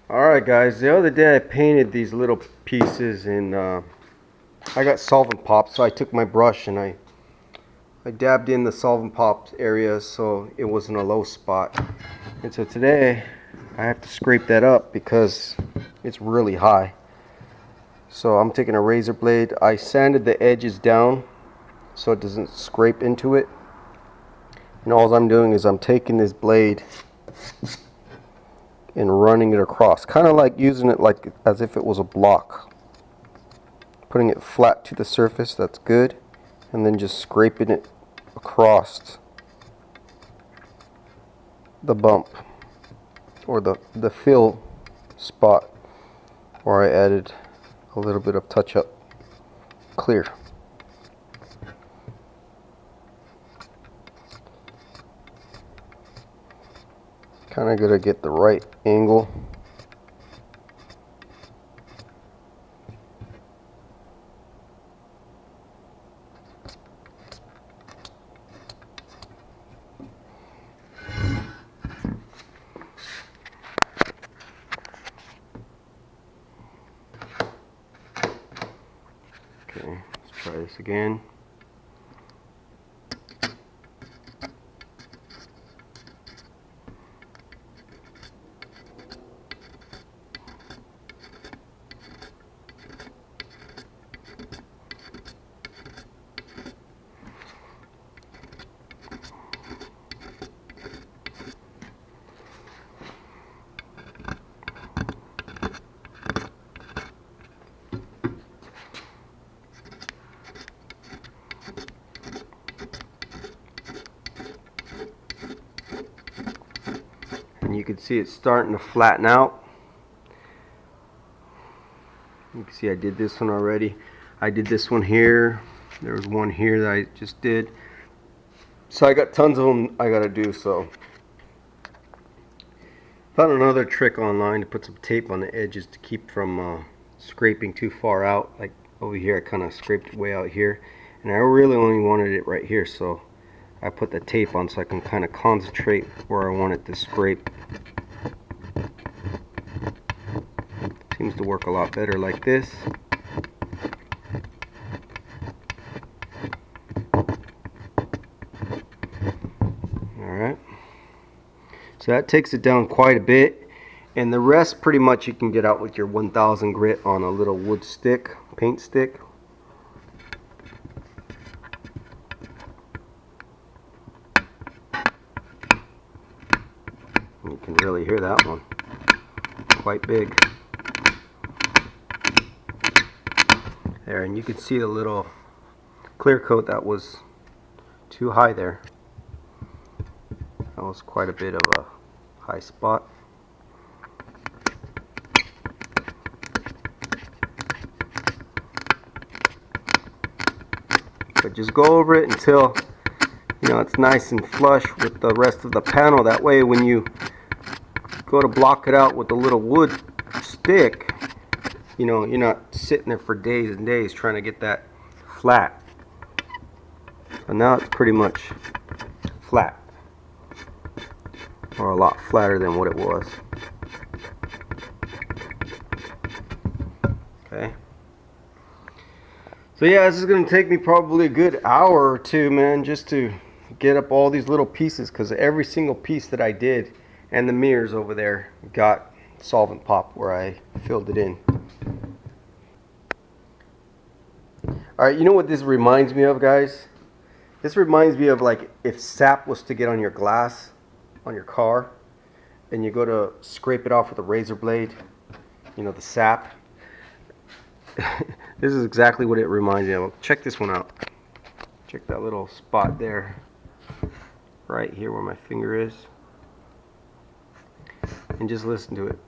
Alright guys, the other day I painted these little pieces and I got solvent pop, so I took my brush and I dabbed in the solvent pop area so it wasn't a low spot. And so today I have to scrape that up because it's really high. So I'm taking a razor blade. I sanded the edges down so it doesn't scrape into it. And all I'm doing is I'm taking this blade and running it across, kind of like using it like as if it was a block. Putting it flat to the surface, that's good, and then just scraping it across the bump or the fill spot where I added a little bit of touch-up clear. Kind of gotta get the right angle. Okay, let's try this again. And you can see it's starting to flatten out. You can see I did this one already. I did this one here. There was one here that I just did. So I got tons of them I gotta do. So found another trick online to put some tape on the edges to keep from scraping too far out. Like over here I kind of scraped way out here, and I really only wanted it right here, so I put the tape on so I can kind of concentrate where I want it to scrape. Seems to work a lot better like this. Alright, so that takes it down quite a bit, and the rest pretty much you can get out with your 1000 grit on a little wood stick, paint stick. You can really hear that one, quite big. There, and you can see the little clear coat that was too high there. That was quite a bit of a high spot. But just go over it until it's nice and flush with the rest of the panel. That way when you go to block it out with the little wood stick, you're not sitting there for days and days trying to get that flat. So now it's pretty much flat, or a lot flatter than what it was. Okay. So yeah, this is going to take me probably a good hour or two, man, just to get up all these little pieces, because every single piece that I did, and the mirrors over there, got solvent pop where I filled it in. Alright, you know what this reminds me of, guys? This reminds me of like if sap was to get on your glass on your car and you go to scrape it off with a razor blade, the sap. This is exactly what it reminds me of. Check this one out. Check that little spot there, right here where my finger is, and just listen to it.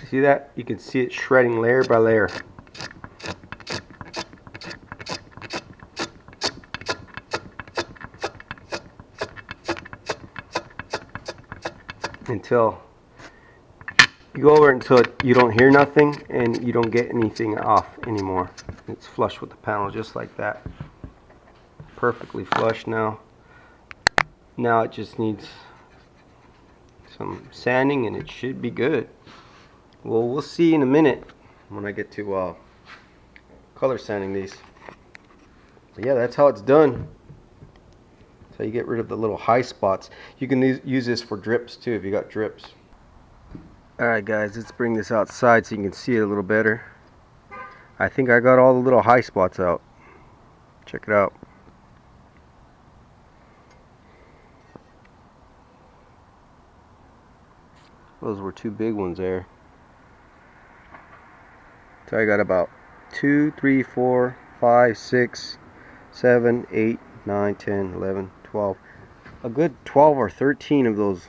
See that? You can see it shredding layer by layer. Until you go over it until you don't hear nothing and you don't get anything off anymore. It's flush with the panel just like that. perfectly flush now. Now it just needs some sanding and it should be good. Well, we'll see in a minute when I get to color sanding these. But yeah, that's how it's done. So you get rid of the little high spots. You can use this for drips too if you got drips. Alright guys, let's bring this outside so you can see it a little better. I think I got all the little high spots out. Check it out. Those were two big ones there. So I got about 2, 3, 4, 5, 6, 7, 8, 9, 10, 11, 12. A good 12 or 13 of those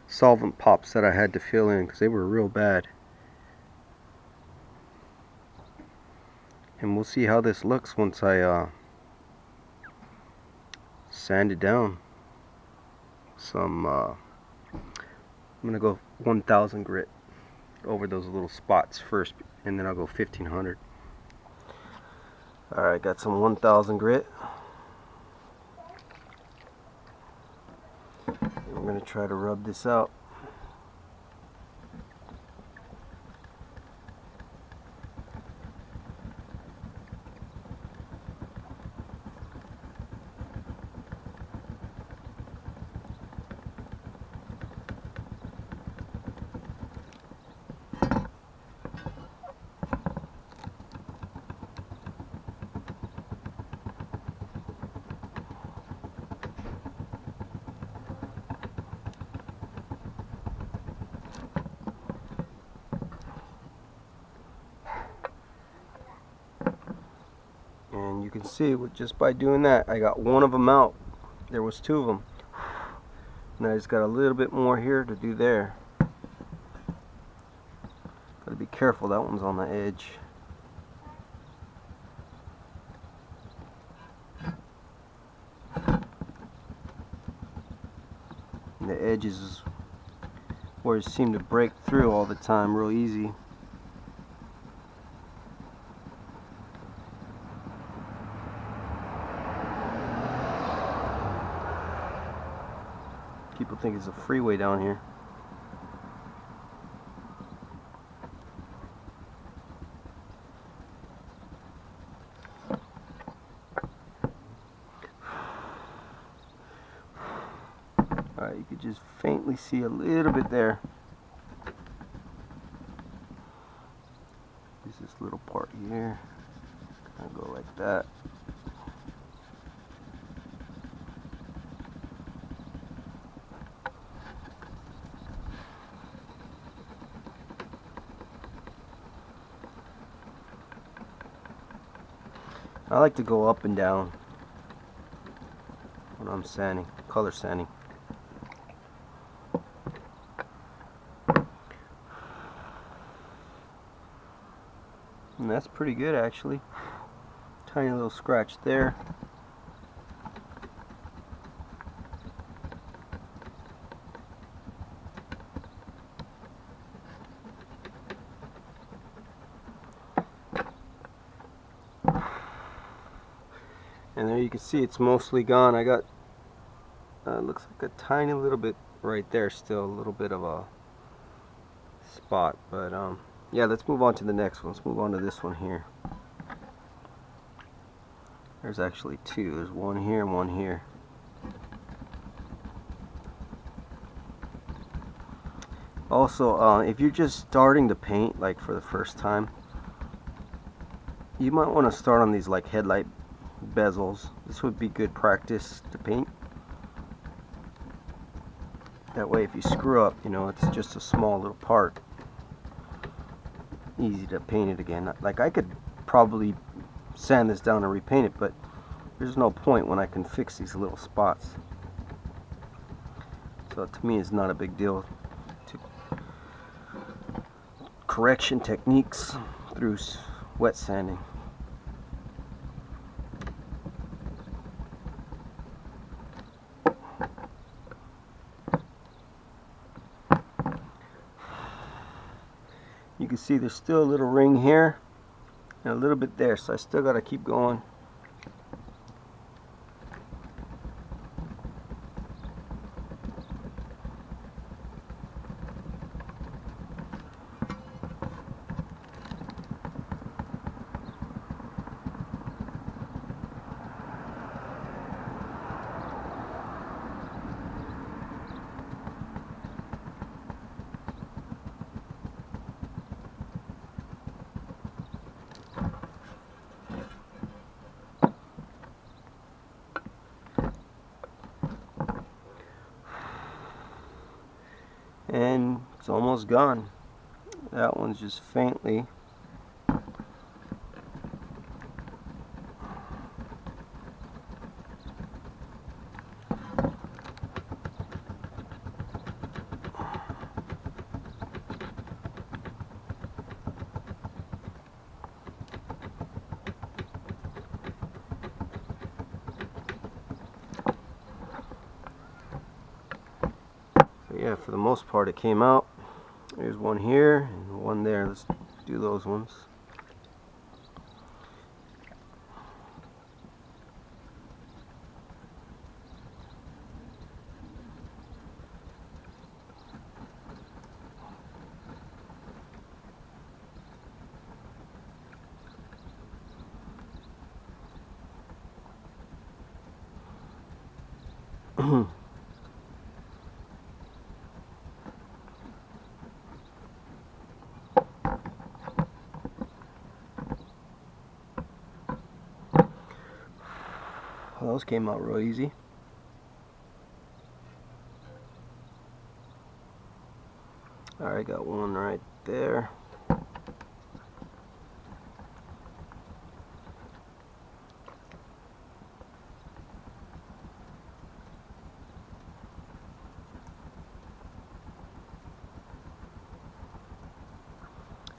solvent pops that I had to fill in because they were real bad. And we'll see how this looks once I sand it down. I'm gonna go 1000 grit over those little spots first, and then I'll go 1500. Alright, got some 1000 grit. I'm gonna try to rub this out. And you can see just by doing that, I got one of them out. There was two of them. And I just got a little bit more here to do there. Gotta be careful, that one's on the edge. And the edges is where it seemed to break through all the time real easy. People think it's a freeway down here. Alright, you could just faintly see a little bit there. There's this little part here. I'll go like that. I like to go up and down when I'm sanding, color sanding. And that's pretty good actually. Tiny little scratch there. And there you can see it's mostly gone. I got looks like a tiny little bit right there still, a little bit of a spot, but yeah, let's move on to the next one. Let's move on to this one here. There's actually two. There's one here and one here. Also, if you're just starting to paint, like for the first time, you might want to start on these like headlight bezels. This would be good practice to paint. That way if you screw up, you know, it's just a small little part. Easy to paint it again. Like I could probably sand this down and repaint it, but there's no point when I can fix these little spots. So to me it's not a big deal to correction techniques through wet sanding. You can see there's still a little ring here and a little bit there, so I still got to keep going. It's almost gone. That one's just faintly. So yeah, for the most part it came out. There's one here and one there. Let's do those ones. Those came out real easy. Alright, got one right there.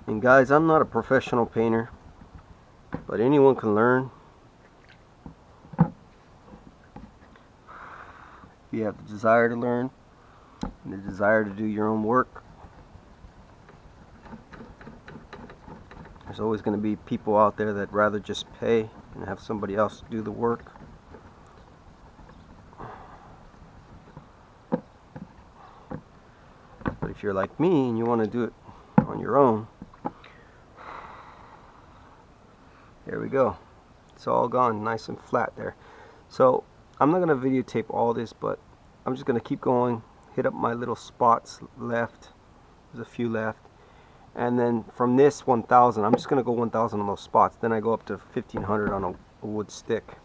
And guys, I'm not a professional painter, but anyone can learn. If you have the desire to learn and the desire to do your own work, there's always going to be people out there that rather just pay and have somebody else do the work. But if you're like me and you want to do it on your own, there we go. It's all gone nice and flat there. So I'm not going to videotape all this, but I'm just going to keep going, hit up my little spots left. There's a few left. And then from this 1000, I'm just going to go 1000 on those spots. Then I go up to 1500 on a wood stick.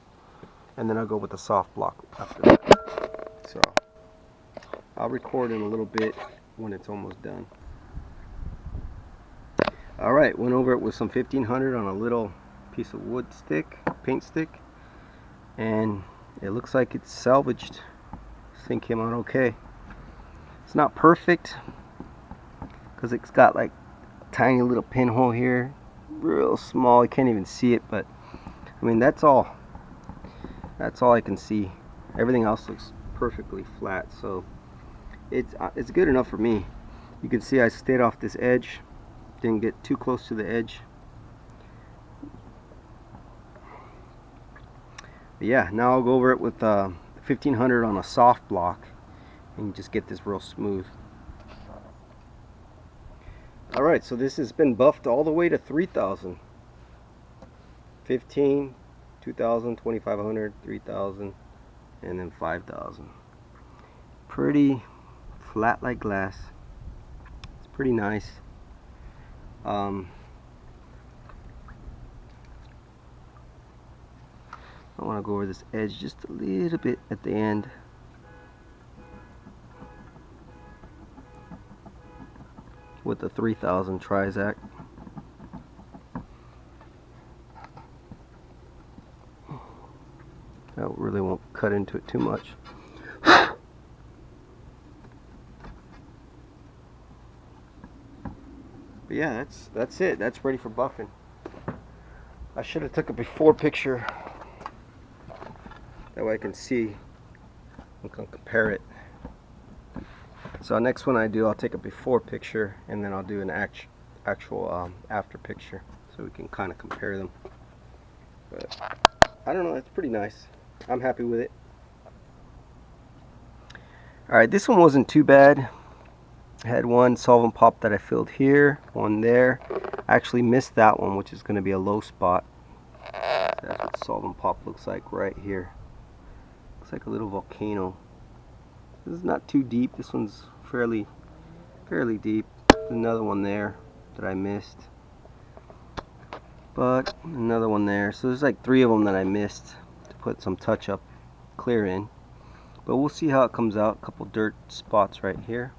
And then I'll go with the soft block after that. So I'll record in a little bit when it's almost done. Alright, went over it with some 1500 on a little piece of wood stick, paint stick. And it looks like it's salvaged. This thing came out okay. It's not perfect because it's got like a tiny little pinhole here, real small. You can't even see it, but I mean that's all I can see. Everything else looks perfectly flat, so it's good enough for me. You can see I stayed off this edge, didn't get too close to the edge. But yeah, now I'll go over it with 1500 on a soft block and just get this real smooth. Alright, so this has been buffed all the way to 3000. 15, 2000, 2500, 3000, and then 5000. Pretty flat like glass. It's pretty nice. I want to go over this edge just a little bit at the end. With the 3000 Trizac. That really won't cut into it too much. But yeah, that's it. That's ready for buffing. I should have took a before picture. That way I can see and can compare it. So next one I do, I'll take a before picture and then I'll do an actual after picture so we can kind of compare them. But I don't know, it's pretty nice. I'm happy with it. Alright, this one wasn't too bad. I had one solvent pop that I filled here, one there. I actually missed that one, which is going to be a low spot. So that's what solvent pop looks like right here. Looks like a little volcano. This is not too deep. This one's fairly deep. There's another one there that I missed. But another one there. So there's like 3 of them that I missed to put some touch up clear in. But we'll see how it comes out. A couple dirt spots right here.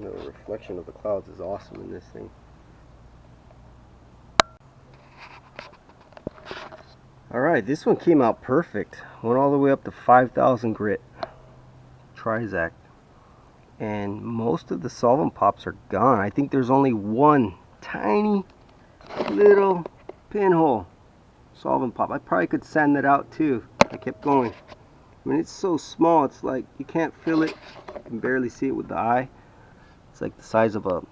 The reflection of the clouds is awesome in this thing. Alright, this one came out perfect. Went all the way up to 5,000 grit. Trizact. And most of the solvent pops are gone. I think there's only one tiny little pinhole solvent pop. I probably could sand that out too. I kept going. I mean, it's so small, it's like you can't feel it. You can barely see it with the eye. It's like the size of a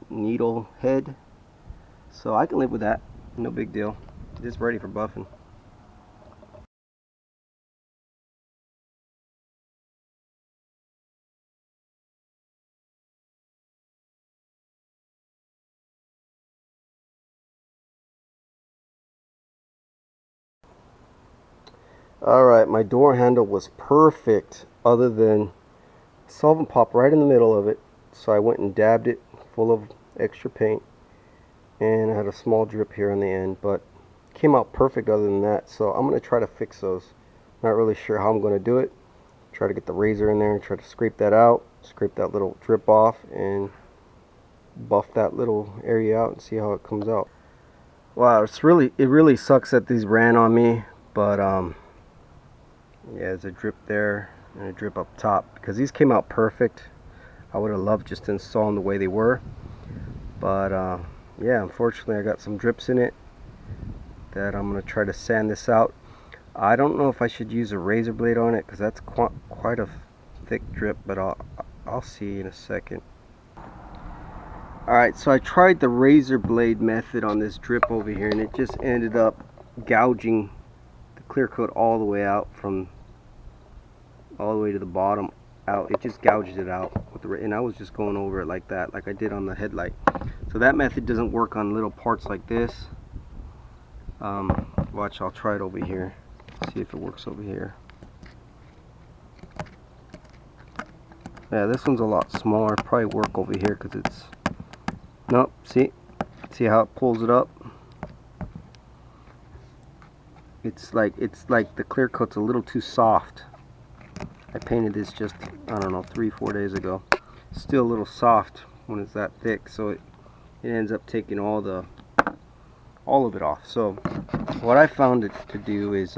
needle head. So I can live with that. No big deal. Just ready for buffing. Alright, my door handle was perfect other than solvent pop right in the middle of it. So I went and dabbed it full of extra paint. And I had a small drip here on the end, but came out perfect other than that. So I'm going to try to fix those. Not really sure how I'm going to do it. Try to get the razor in there and try to scrape that out. Scrape that little drip off and buff that little area out and see how it comes out. Wow, it really sucks that these ran on me, but yeah, there's a drip there and a drip up top because these came out perfect. I would have loved just to install them the way they were, but yeah, unfortunately I got some drips in it that I'm going to try to sand this out. I don't know if I should use a razor blade on it because that's quite a thick drip, but I'll see in a second. Alright, so I tried the razor blade method on this drip over here, and it just ended up gouging the clear coat all the way out, from all the way to the bottom out. It just gouged it out with the, and I was just going over it like that, like I did on the headlight. So that method doesn't work on little parts like this. Watch, I'll try it over here, see if it works over here. Yeah, this one's a lot smaller. Probably work over here because it's, nope, see how it pulls it up? It's like the clear coat's a little too soft. I painted this just, I don't know, 3-4 days ago. Still a little soft when it's that thick, so it ends up taking all of it off. So what I found to do is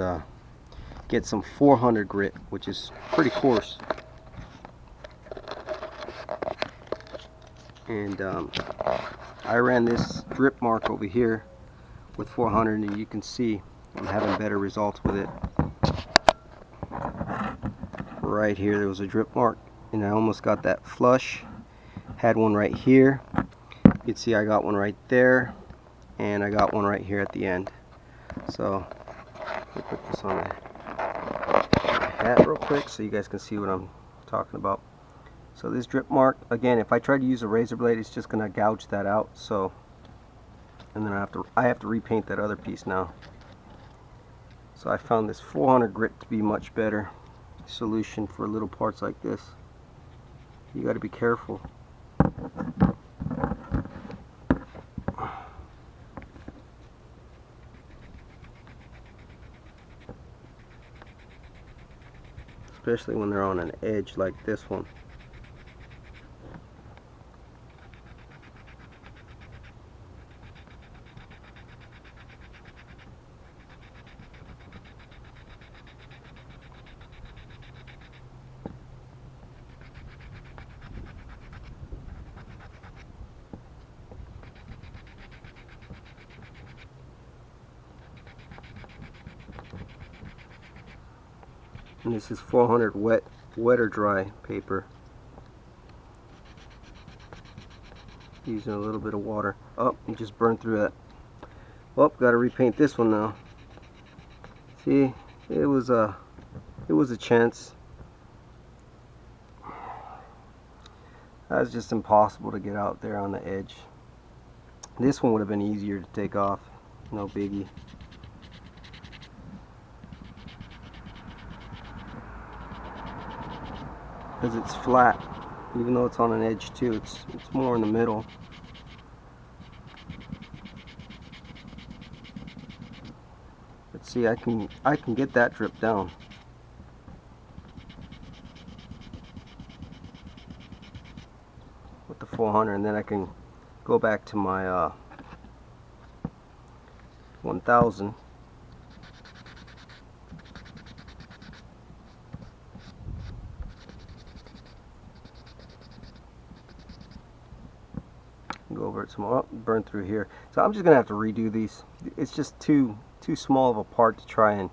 get some 400 grit, which is pretty coarse, and I ran this drip mark over here with 400, and you can see I'm having better results with it. Right here there was a drip mark, and I almost got that flush. Had one right here. You can see I got one right there, and I got one right here at the end. So let me put this on my hat real quick so you guys can see what I'm talking about. So this drip mark, again, if I try to use a razor blade, it's just gonna gouge that out. So, and then I have to repaint that other piece now. So I found this 400 grit to be much better solution for little parts like this. You got to be careful. Especially when they're on an edge like this one. And this is 400 wet or dry paper. Using a little bit of water. Oh, you just burned through that. Oh, gotta repaint this one now. See, it was a chance. That was just impossible to get out there on the edge. This one would have been easier to take off. No biggie. Because it's flat, even though it's on an edge too, it's more in the middle. Let's see, I can get that drip down. With the 400, and then I can go back to my 1000. Go over it some more. Oh, burn through here. So I'm just gonna have to redo these. It's just too small of a part to try and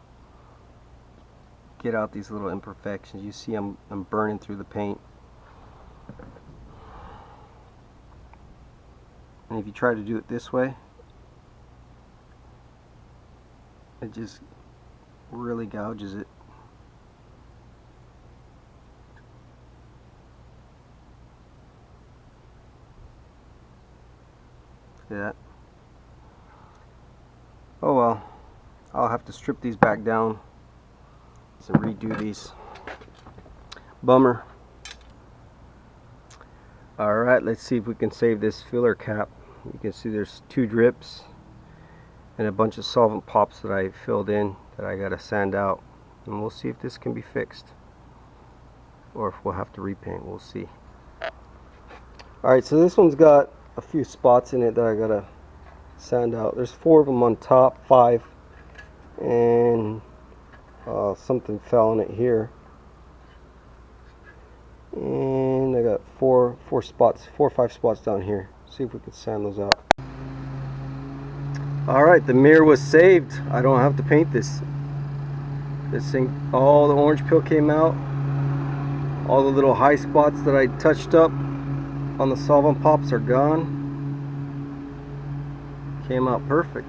get out these little imperfections. You see I'm burning through the paint. And if you try to do it this way, it just really gouges it. See that? Oh well, I'll have to strip these back down and redo these. Bummer. Alright, let's see if we can save this filler cap. You can see there's 2 drips and a bunch of solvent pops that I filled in that I gotta sand out, and we'll see if this can be fixed or if we'll have to repaint. We'll see. Alright, so this one's got a few spots in it that I gotta sand out. There's 4 of them on top, 5, and something fell on it here, and I got four or 5 spots down here. See if we can sand those out. Alright, the mirror was saved. I don't have to paint this thing. All the orange peel came out. All the little high spots that I touched up on the solvent pops are gone. Came out perfect.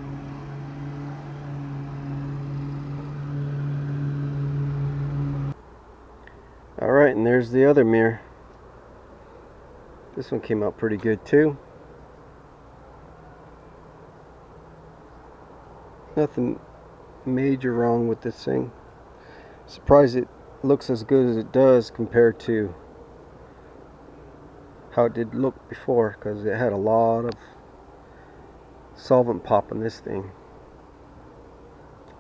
Alright, and there's the other mirror. This one came out pretty good too. Nothing major wrong with this thing. Surprised it looks as good as it does compared to how it did look before, because it had a lot of solvent pop on this thing.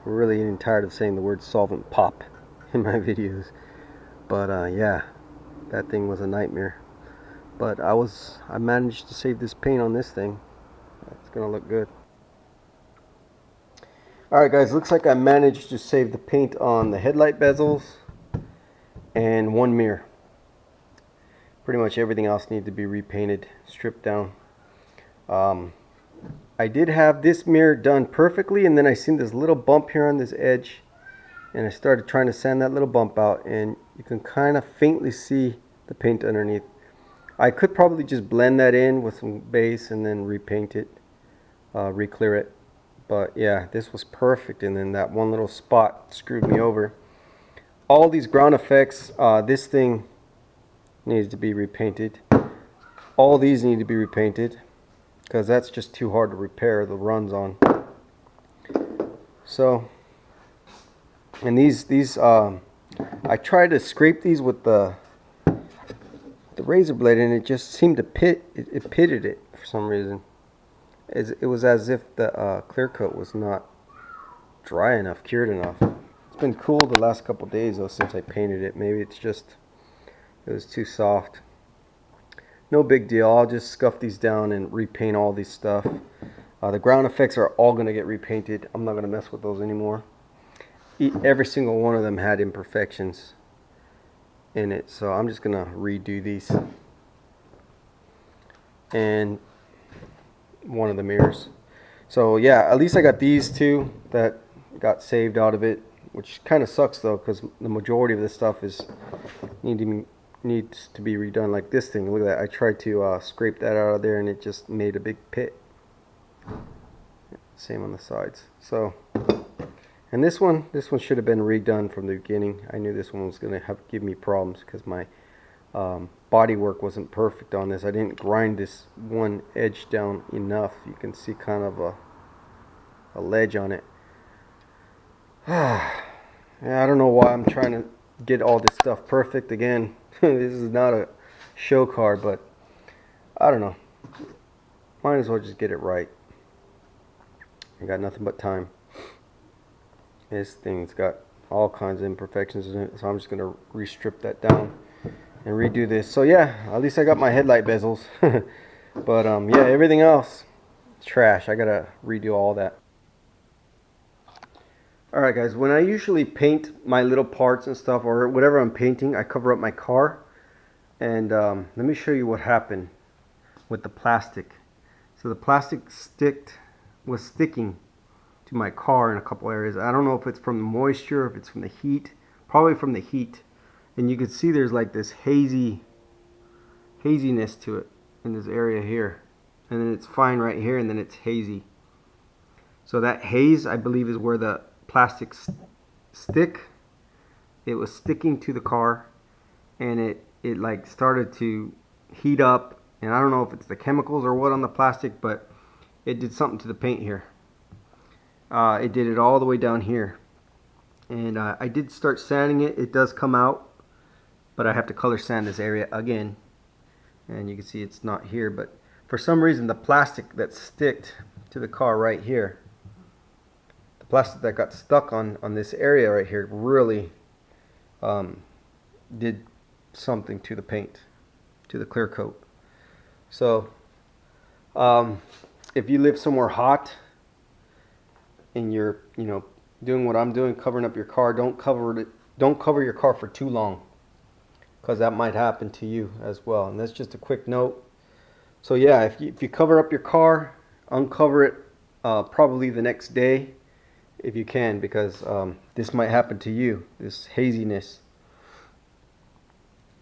I'm really getting tired of saying the word solvent pop in my videos, but yeah, that thing was a nightmare. But I managed to save this paint on this thing. It's gonna look good. Alright guys, looks like I managed to save the paint on the headlight bezels and 1 mirror. Pretty much everything else needed to be repainted, stripped down. I did have this mirror done perfectly, and then I seen this little bump here on this edge, and I started trying to sand that little bump out, and you can kind of faintly see the paint underneath. I could probably just blend that in with some base and then repaint it, re-clear it. But yeah, this was perfect, and then that one little spot screwed me over. All these ground effects, this thing needs to be repainted. All these need to be repainted, because that's just too hard to repair the runs on. So, and these I tried to scrape these with the razor blade, and it just seemed to pitted it for some reason. It was as if the clear coat was not dry enough, cured enough. It's been cool the last couple days though since I painted it. Maybe it's just it was too soft. No big deal. I'll just scuff these down and repaint all these stuff. The ground effects are all going to get repainted. I'm not going to mess with those anymore. Every single one of them had imperfections in it, so I'm just going to redo these. And one of the mirrors. So yeah, at least I got these 2 that got saved out of it, which kind of sucks though, because the majority of this stuff needs to be redone. Like this thing, look at that. I tried to scrape that out of there, and it just made a big pit. Same on the sides. So, and this one should have been redone from the beginning. I knew this one was going to give me problems because my body work wasn't perfect on this. I didn't grind this one edge down enough. You can see kind of a ledge on it. Yeah, I don't know why I'm trying to get all this stuff perfect again. This is not a show car, but I don't know. Might as well just get it right. I got nothing but time. This thing's got all kinds of imperfections in it, so I'm just going to re-strip that down and redo this. So yeah, at least I got my headlight bezels. But yeah, everything else, trash. I gotta redo all that. Alright guys, when I usually paint my little parts and stuff, or whatever I'm painting, I cover up my car. And let me show you what happened with the plastic. So the plastic was sticking to my car in a couple areas. I don't know if it's from the moisture, if it's from the heat. Probably from the heat. And you can see there's like this haziness to it in this area here. And then it's fine right here, and then it's hazy. So that haze, I believe, is where the plastic it was sticking to the car, and it like started to heat up. And I don't know if it's the chemicals or what on the plastic, but it did something to the paint here. It did it all the way down here. And I did start sanding it. It does come out, but I have to color sand this area again. And you can see it's not here, but for some reason the plastic that sticked to the car right here, the plastic that got stuck on this area right here really did something to the paint, to the clear coat. So if you live somewhere hot and you're doing what I'm doing, covering up your car, don't cover your car for too long, because that might happen to you as well. And that's just a quick note. So yeah, if you cover up your car, uncover it probably the next day if you can, because this might happen to you, this haziness.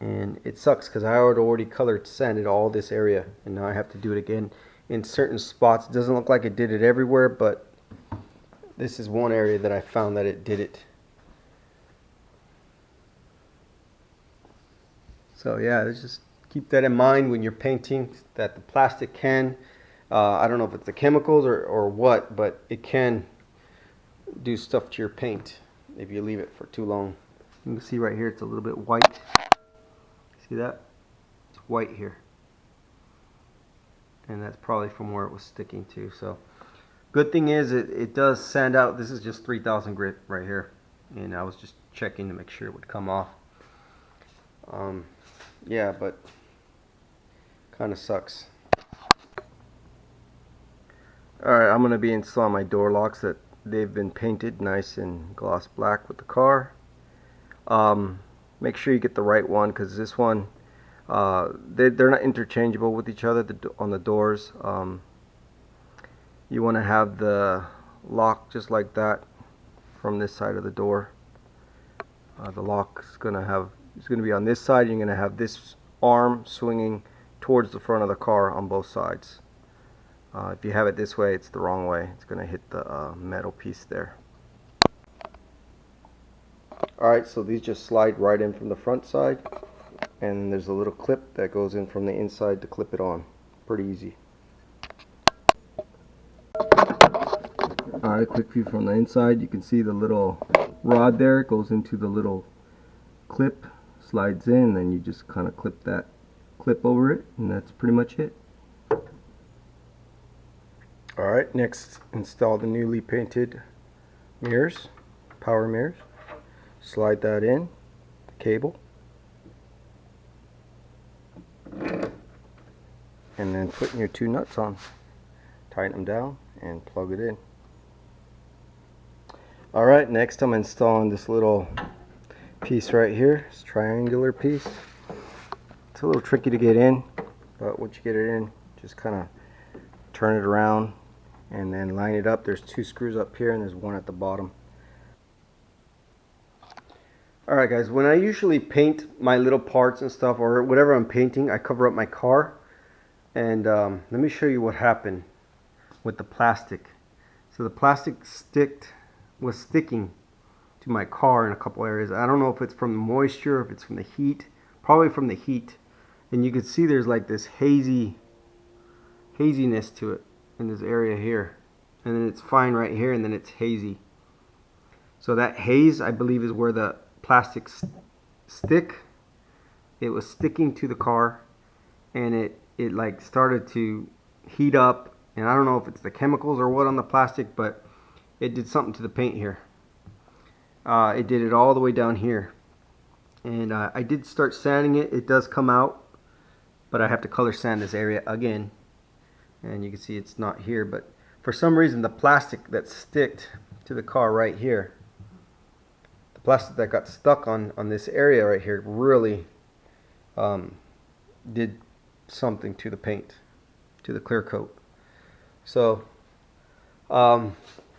And it sucks because I had already colored sanded all this area, and now I have to do it again in certain spots. It doesn't look like it did it everywhere, but this is one area that I found that it did it. So yeah, just keep that in mind when you're painting, that the plastic can, I don't know if it's the chemicals or what, but it can do stuff to your paint if you leave it for too long. You can see right here it's a little bit white. See that? It's white here. And that's probably from where it was sticking to. So good thing is it does sand out. This is just 3000 grit right here. And I was just checking to make sure it would come off. Yeah, but kind of sucks. Alright, I'm going to be installing my door locks that they've been painted nice and gloss black with the car. Make sure you get the right one, because this one, they're not interchangeable with each other on the doors. You want to have the lock just like that from this side of the door. The lock is going to be on this side. You're going to have this arm swinging towards the front of the car on both sides. If you have it this way, it's the wrong way. It's going to hit the metal piece there. Alright, so these just slide right in from the front side, and there's a little clip that goes in from the inside to clip it on. Pretty easy. Alright, quick view from the inside. You can see the little rod there. It goes into the little clip, slides in, and you just kind of clip that clip over it, and that's pretty much it. Alright, next install the newly painted mirrors, power mirrors. Slide that in, the cable, and then putting your two nuts on. Tighten them down and plug it in. Alright, next I'm installing this little piece right here, this triangular piece. It's a little tricky to get in, but once you get it in, just kind of turn it around and then line it up. There's two screws up here and there's one at the bottom. Alright guys, when I usually paint my little parts and stuff, or whatever I'm painting, I cover up my car. And let me show you what happened with the plastic. So the plastic was sticking to my car in a couple areas. I don't know if it's from the moisture, if it's from the heat. Probably from the heat. And you can see there's like this haziness to it in this area here. And then it's fine right here, and then it's hazy. So that haze, I believe, is where the plastic it was sticking to the car, and it like started to heat up. And I don't know if it's the chemicals or what on the plastic, but it did something to the paint here. It did it all the way down here. And I did start sanding it. It does come out, but I have to color sand this area again. And you can see it's not here, but for some reason the plastic that sticked to the car right here, the plastic that got stuck on this area right here really did something to the paint, to the clear coat. So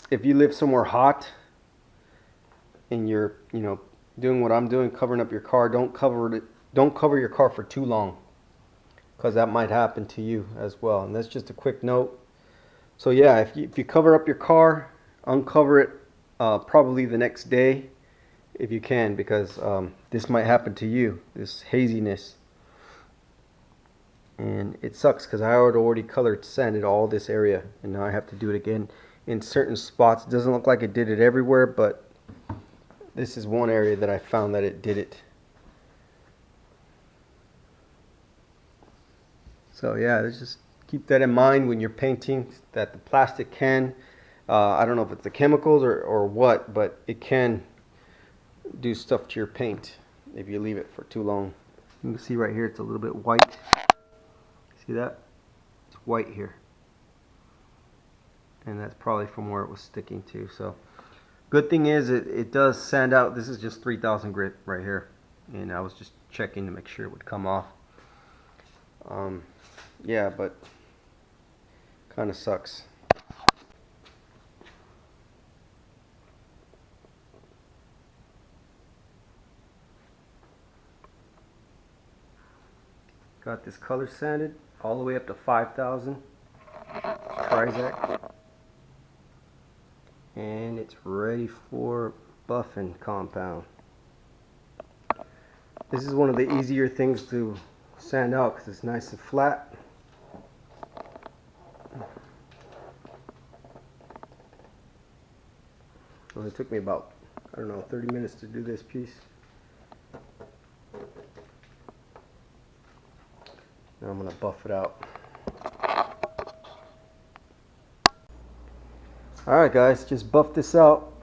if you live somewhere hot and you're doing what I'm doing, covering up your car, don't cover your car for too long, because that might happen to you as well. And that's just a quick note. So yeah, if you cover up your car, uncover it probably the next day if you can, because this might happen to you, this haziness. And it sucks because I had already colored sanded all this area, and now I have to do it again in certain spots. It doesn't look like it did it everywhere, but this is one area that I found that it did it. So yeah, just keep that in mind when you're painting, that the plastic can, I don't know if it's the chemicals or what, but it can do stuff to your paint if you leave it for too long. You can see right here it's a little bit white. See that? It's white here. And that's probably from where it was sticking to. So good thing is it does sand out. This is just 3000 grit right here. And I was just checking to make sure it would come off. Yeah, but kind of sucks. Got this color sanded all the way up to 5000 Trizac, and it's ready for buffing compound. This is one of the easier things to sand out because it's nice and flat. Well, it took me about, I don't know, 30 minutes to do this piece. Now I'm going to buff it out. Alright guys, just buff this out.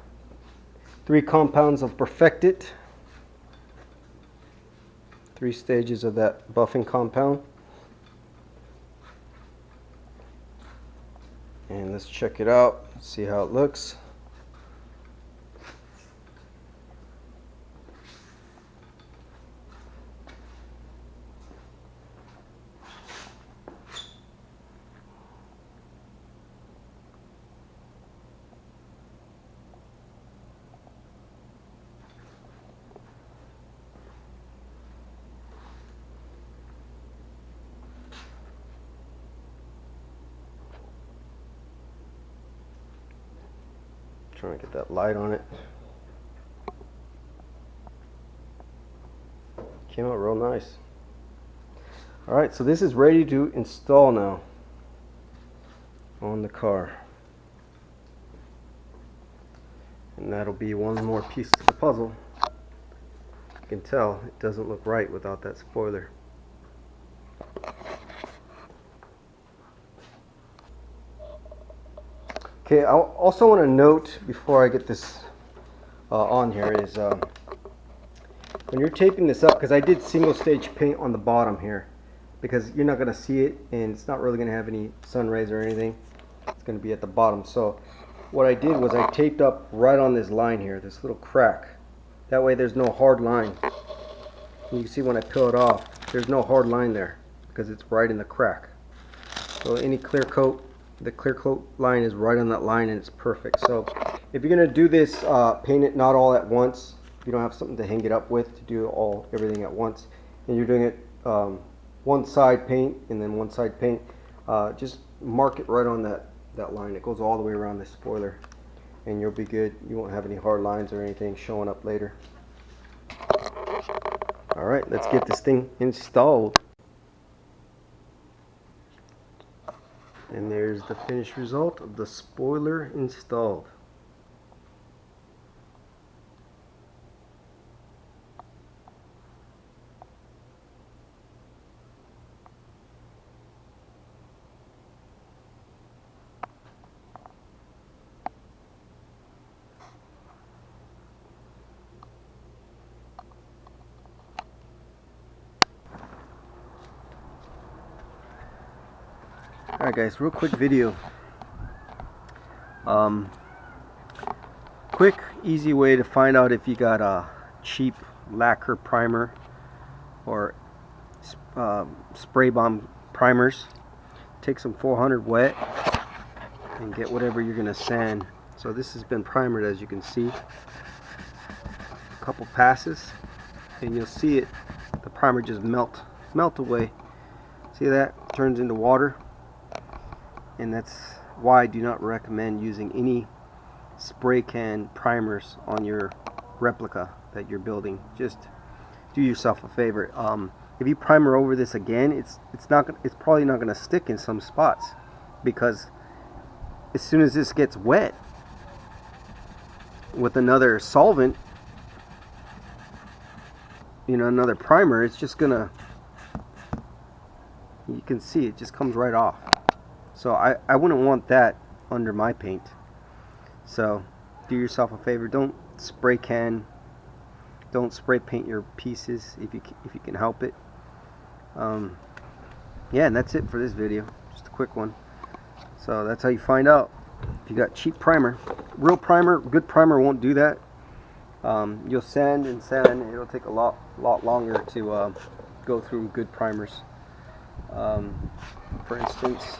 3 compounds of Perfect It. 3 stages of that buffing compound. And let's check it out, see how it looks. Trying to get that light on it. Came out real nice. Alright, so this is ready to install now on the car. And that'll be one more piece to the puzzle. You can tell it doesn't look right without that spoiler. Okay, I also want to note before I get this on here is when you're taping this up, because I did single stage paint on the bottom here, because you're not going to see it and it's not really going to have any sun rays or anything. It's going to be at the bottom. So what I did was I taped up right on this line here, this little crack. That way there's no hard line. You can see when I peel it off, there's no hard line there because it's right in the crack. So any clear coat, the clear coat line is right on that line and it's perfect. So if you're going to do this, paint it not all at once. If you don't have something to hang it up with to do everything at once, and you're doing it one side paint and then one side paint, just mark it right on that line. It goes all the way around the spoiler and you'll be good. You won't have any hard lines or anything showing up later. Alright, let's get this thing installed. And there's the finished result of the spoiler installed. Alright guys, real quick video. Quick, easy way to find out if you got a cheap lacquer primer or spray bomb primers. Take some 400 wet and get whatever you're gonna sand. So this has been primered, as you can see. A couple passes and you'll see it, the primer just melt away. See that? Turns into water. And that's why I do not recommend using any spray can primers on your replica that you're building. Just do yourself a favor. If you primer over this again, it's probably not going to stick in some spots, because as soon as this gets wet with another solvent, you know, another primer, it's just gonna, you can see it just comes right off. So I wouldn't want that under my paint. So do yourself a favor, don't spray paint your pieces if you can help it. Yeah, and that's it for this video, just a quick one. So that's how you find out if you got cheap primer. Real primer, good primer won't do that. You'll sand and sand, it'll take a lot longer to go through good primers. For instance,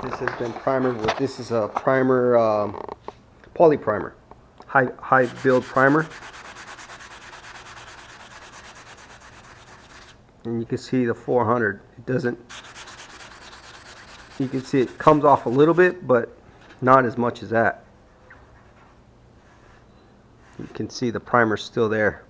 this has been primered with, this is a primer, poly primer, high build primer, and you can see the 400. It doesn't, you can see it comes off a little bit, but not as much as that. You can see the primer's still there.